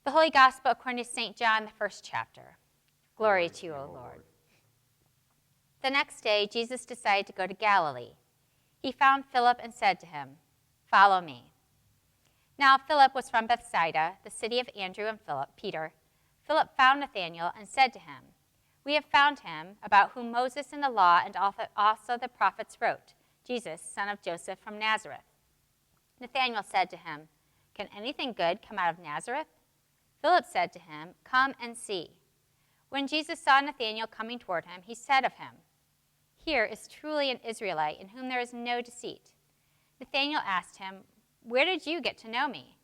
The Holy Gospel according to St. John, the first chapter. Glory to you, O Lord. The next day, Jesus decided to go to Galilee. He found Philip and said to him, "Follow me." Now Philip was from Bethsaida, the city of Andrew and Peter. Philip found Nathanael and said to him, "We have found him, about whom Moses in the law and also the prophets wrote, Jesus, son of Joseph from Nazareth." Nathanael said to him, "Can anything good come out of Nazareth?" Philip said to him, "Come and see." When Jesus saw Nathanael coming toward him, he said of him, "Here is truly an Israelite in whom there is no deceit." Nathanael asked him, "Where did you get to know me?"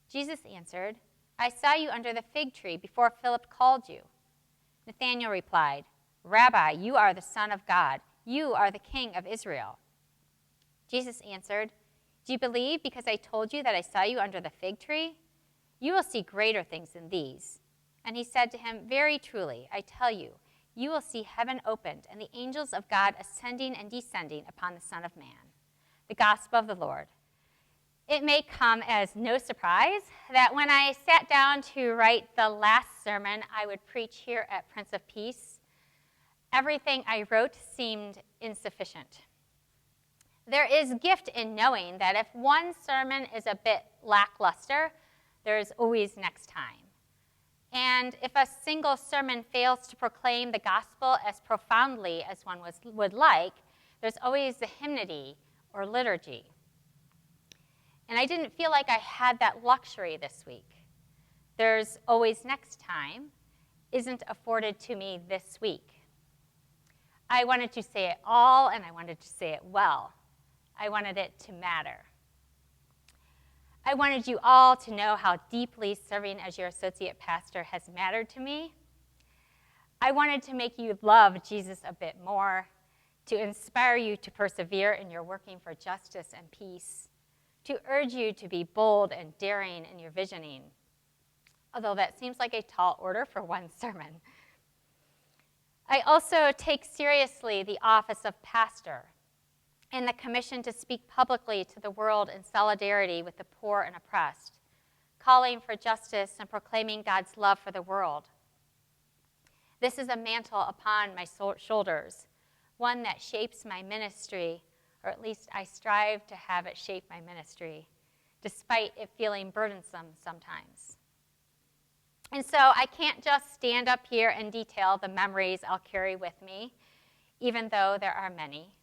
Jesus answered, "I saw you under the fig tree before Philip called you." Nathanael replied, "Rabbi, you are the Son of God. You are the King of Israel." Jesus answered, "Do you believe because I told you that I saw you under the fig tree? You will see greater things than these." And he said to him, "Very truly, I tell you, you will see heaven opened and the angels of God ascending and descending upon the Son of Man." The Gospel of the Lord. It may come as no surprise that when I sat down to write the last sermon I would preach here at Prince of Peace, everything I wrote seemed insufficient. There is gift in knowing that if one sermon is a bit lackluster, there's always next time. And if a single sermon fails to proclaim the gospel as profoundly as one would like, there's always the hymnody or liturgy. And I didn't feel like I had that luxury this week. There's always next time isn't afforded to me this week. I wanted to say it all, and I wanted to say it well. I wanted it to matter. I wanted you all to know how deeply serving as your associate pastor has mattered to me. I wanted to make you love Jesus a bit more, to inspire you to persevere in your working for justice and peace, to urge you to be bold and daring in your visioning, although that seems like a tall order for one sermon. I also take seriously the office of pastor and the commission to speak publicly to the world in solidarity with the poor and oppressed, calling for justice and proclaiming God's love for the world. This is a mantle upon my shoulders, one that shapes my ministry, or at least I strive to have it shape my ministry, despite it feeling burdensome sometimes. And so I can't just stand up here and detail the memories I'll carry with me, even though there are many.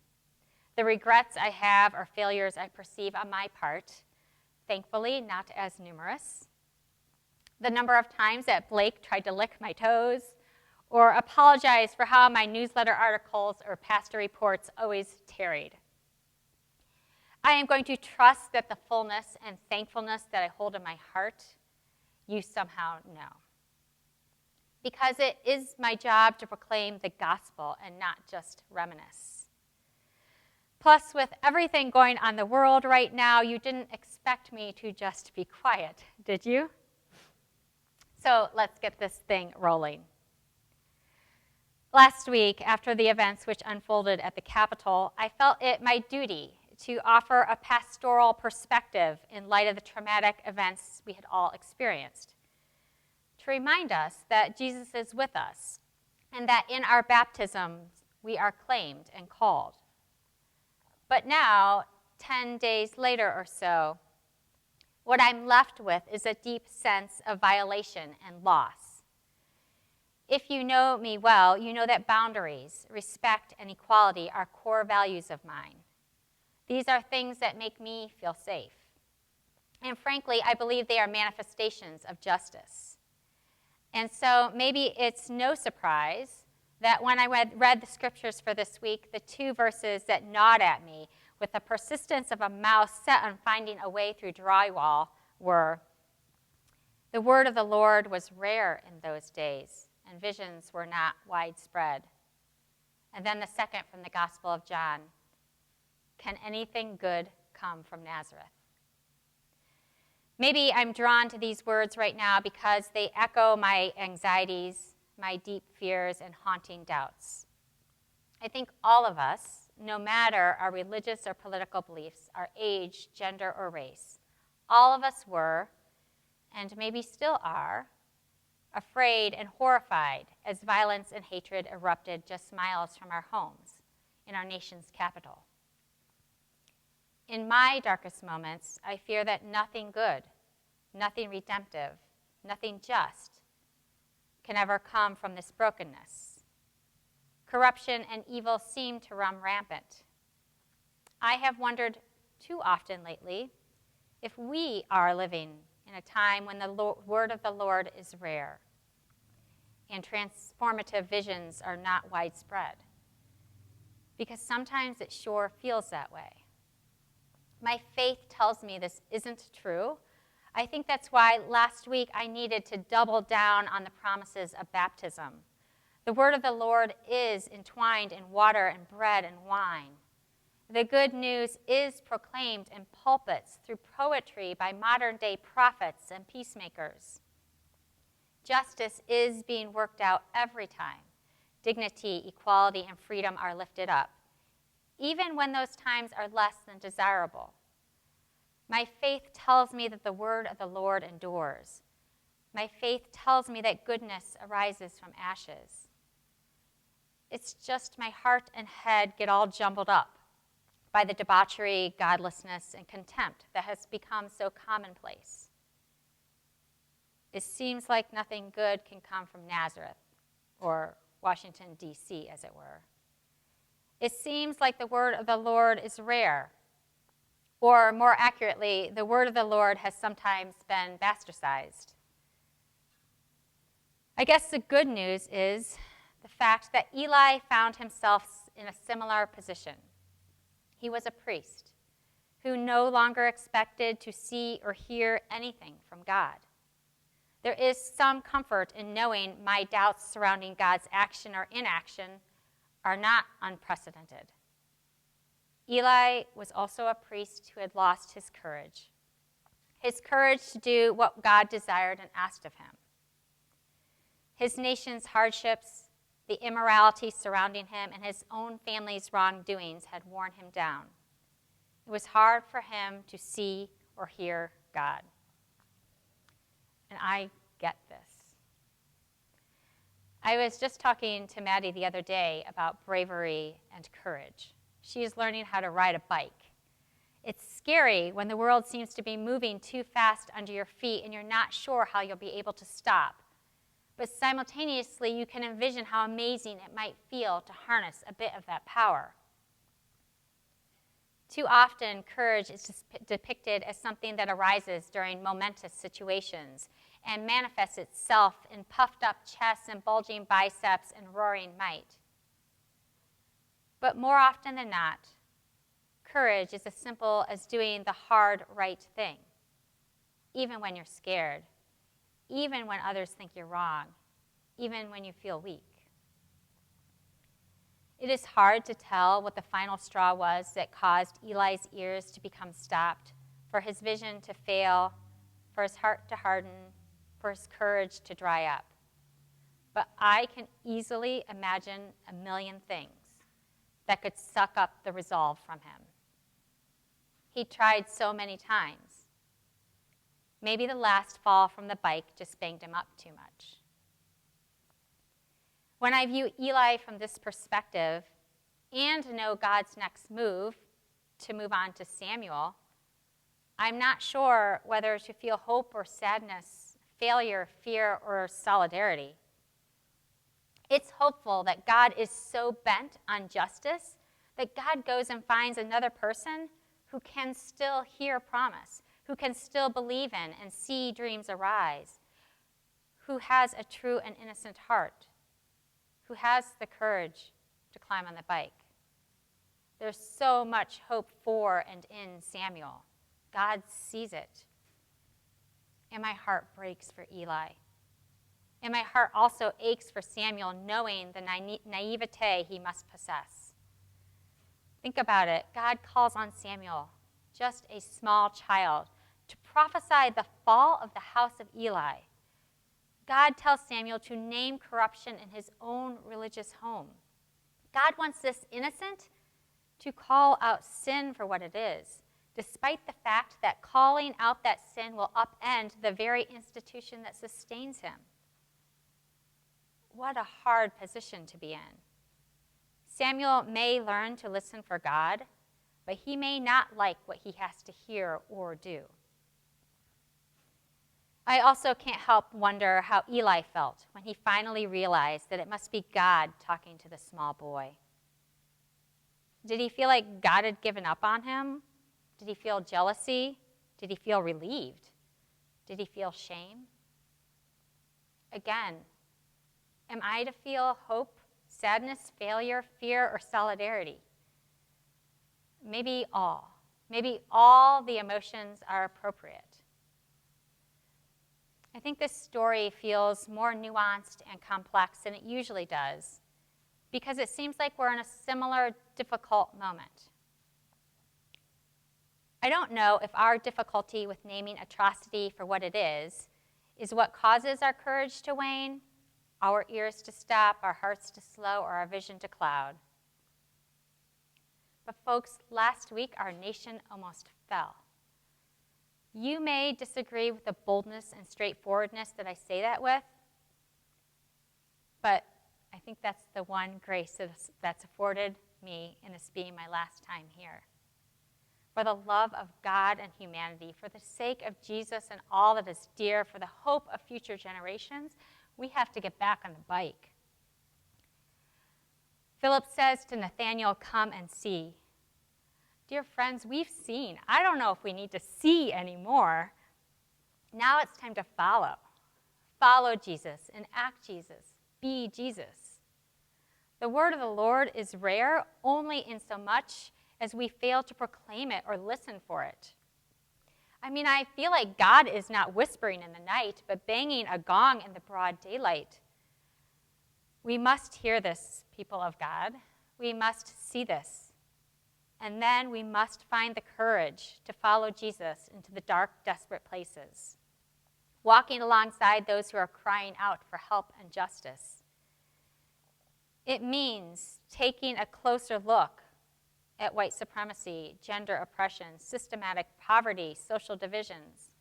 The regrets I have or failures I perceive on my part, thankfully not as numerous. The number of times that Blake tried to lick my toes or apologize for how my newsletter articles or pastor reports always tarried. I am going to trust that the fullness and thankfulness that I hold in my heart, you somehow know. Because it is my job to proclaim the gospel and not just reminisce. Plus, with everything going on in the world right now, you didn't expect me to just be quiet, did you? So let's get this thing rolling. Last week, after the events which unfolded at the Capitol, I felt it my duty to offer a pastoral perspective in light of the traumatic events we had all experienced, to remind us that Jesus is with us and that in our baptisms we are claimed and called. But now, 10 days later or so, what I'm left with is a deep sense of violation and loss. If you know me well, you know that boundaries, respect, and equality are core values of mine. These are things that make me feel safe. And frankly, I believe they are manifestations of justice. And so maybe it's no surprise that when I read the scriptures for this week, the two verses that gnawed at me with the persistence of a mouse set on finding a way through drywall were, "The word of the Lord was rare in those days, and visions were not widespread." And then the second from the Gospel of John, "Can anything good come from Nazareth?" Maybe I'm drawn to these words right now because they echo my anxieties, my deep fears, and haunting doubts. I think all of us, no matter our religious or political beliefs, our age, gender, or race, all of us were, and maybe still are, afraid and horrified as violence and hatred erupted just miles from our homes in our nation's capital. In my darkest moments, I fear that nothing good, nothing redemptive, nothing just can ever come from this brokenness. Corruption and evil seem to run rampant. I have wondered too often lately if we are living in a time when the word of the Lord is rare and transformative visions are not widespread, because sometimes it sure feels that way. My faith tells me this isn't true. I think that's why last week I needed to double down on the promises of baptism. The word of the Lord is entwined in water and bread and wine. The good news is proclaimed in pulpits through poetry by modern-day prophets and peacemakers. Justice is being worked out every time. Dignity, equality, and freedom are lifted up, even when those times are less than desirable. My faith tells me that the word of the Lord endures. My faith tells me that goodness arises from ashes. It's just my heart and head get all jumbled up by the debauchery, godlessness, and contempt that has become so commonplace. It seems like nothing good can come from Nazareth, or Washington, D.C., as it were. It seems like the word of the Lord is rare, or more accurately, the word of the Lord has sometimes been bastardized. I guess the good news is the fact that Eli found himself in a similar position. He was a priest who no longer expected to see or hear anything from God. There is some comfort in knowing my doubts surrounding God's action or inaction are not unprecedented. Eli was also a priest who had lost his courage to do what God desired and asked of him. His nation's hardships, the immorality surrounding him, and his own family's wrongdoings had worn him down. It was hard for him to see or hear God. And I get this. I was just talking to Maddie the other day about bravery and courage. She is learning how to ride a bike. It's scary when the world seems to be moving too fast under your feet and you're not sure how you'll be able to stop. But simultaneously, you can envision how amazing it might feel to harness a bit of that power. Too often, courage is depicted as something that arises during momentous situations and manifests itself in puffed-up chests and bulging biceps and roaring might. But more often than not, courage is as simple as doing the hard, right thing, even when you're scared, even when others think you're wrong, even when you feel weak. It is hard to tell what the final straw was that caused Eli's ears to become stopped, for his vision to fail, for his heart to harden, for his courage to dry up. But I can easily imagine a million things that could suck up the resolve from him. He tried so many times. Maybe the last fall from the bike just banged him up too much. When I view Eli from this perspective and know God's next move, to move on to Samuel, I'm not sure whether to feel hope or sadness, failure, fear, or solidarity. It's hopeful that God is so bent on justice that God goes and finds another person who can still hear promise, who can still believe in and see dreams arise, who has a true and innocent heart, who has the courage to climb on the bike. There's so much hope for and in Samuel. God sees it. And my heart breaks for Eli. And my heart also aches for Samuel, knowing the naivete he must possess. Think about it. God calls on Samuel, just a small child, to prophesy the fall of the house of Eli. God tells Samuel to name corruption in his own religious home. God wants this innocent to call out sin for what it is, despite the fact that calling out that sin will upend the very institution that sustains him. what a hard position to be in. Samuel may learn to listen for God, but he may not like what he has to hear or do. I also can't help wonder how Eli felt when he finally realized that it must be God talking to the small boy. Did he feel like God had given up on him? Did he feel jealousy? Did he feel relieved? Did he feel shame? Again, am I to feel hope, sadness, failure, fear, or solidarity? Maybe all. Maybe all the emotions are appropriate. I think this story feels more nuanced and complex than it usually does because it seems like we're in a similar difficult moment. I don't know if our difficulty with naming atrocity for what it is what causes our courage to wane, our ears to stop, our hearts to slow, or our vision to cloud. But folks, last week our nation almost fell. You may disagree with the boldness and straightforwardness that I say that with, but I think that's the one grace that's afforded me in this being my last time here. For the love of God and humanity, for the sake of Jesus and all that is dear, for the hope of future generations, we have to get back on the bike. Philip says to Nathanael, "Come and see." Dear friends, we've seen. I don't know if we need to see anymore. Now it's time to follow. Follow Jesus, enact Jesus, be Jesus. The word of the Lord is rare only in so much as we fail to proclaim it or listen for it. I mean, I feel like God is not whispering in the night, but banging a gong in the broad daylight. We must hear this, people of God. We must see this. And then we must find the courage to follow Jesus into the dark, desperate places, walking alongside those who are crying out for help and justice. It means taking a closer look at white supremacy, gender oppression, systematic poverty, social divisions.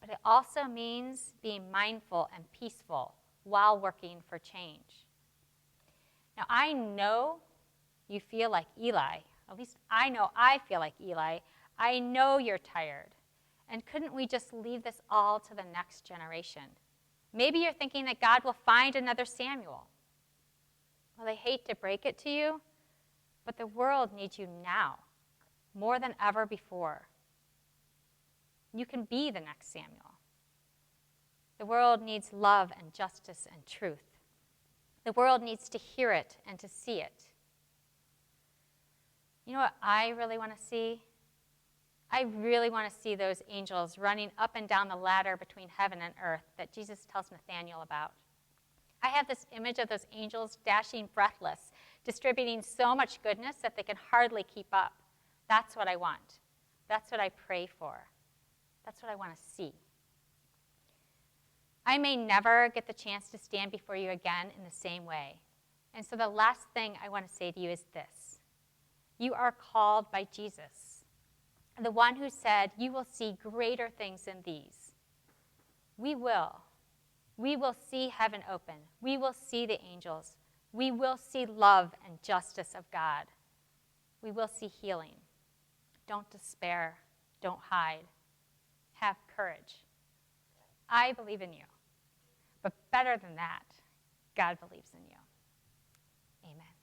But it also means being mindful and peaceful while working for change. Now, I know you feel like Eli. At least I know I feel like Eli. I know you're tired. And couldn't we just leave this all to the next generation? Maybe you're thinking that God will find another Samuel. Well, I hate to break it to you, but the world needs you now, more than ever before. You can be the next Samuel. The world needs love and justice and truth. The world needs to hear it and to see it. You know what I really want to see? I really want to see those angels running up and down the ladder between heaven and earth that Jesus tells Nathanael about. I have this image of those angels dashing breathless, distributing so much goodness that they can hardly keep up. That's what I want. That's what I pray for. That's what I want to see. I may never get the chance to stand before you again in the same way. And so the last thing I want to say to you is this. You are called by Jesus, the one who said, "You will see greater things than these." We will. We will see heaven open. We will see the angels. We will see love and justice of God. We will see healing. Don't despair. Don't hide. Have courage. I believe in you. But better than that, God believes in you. Amen.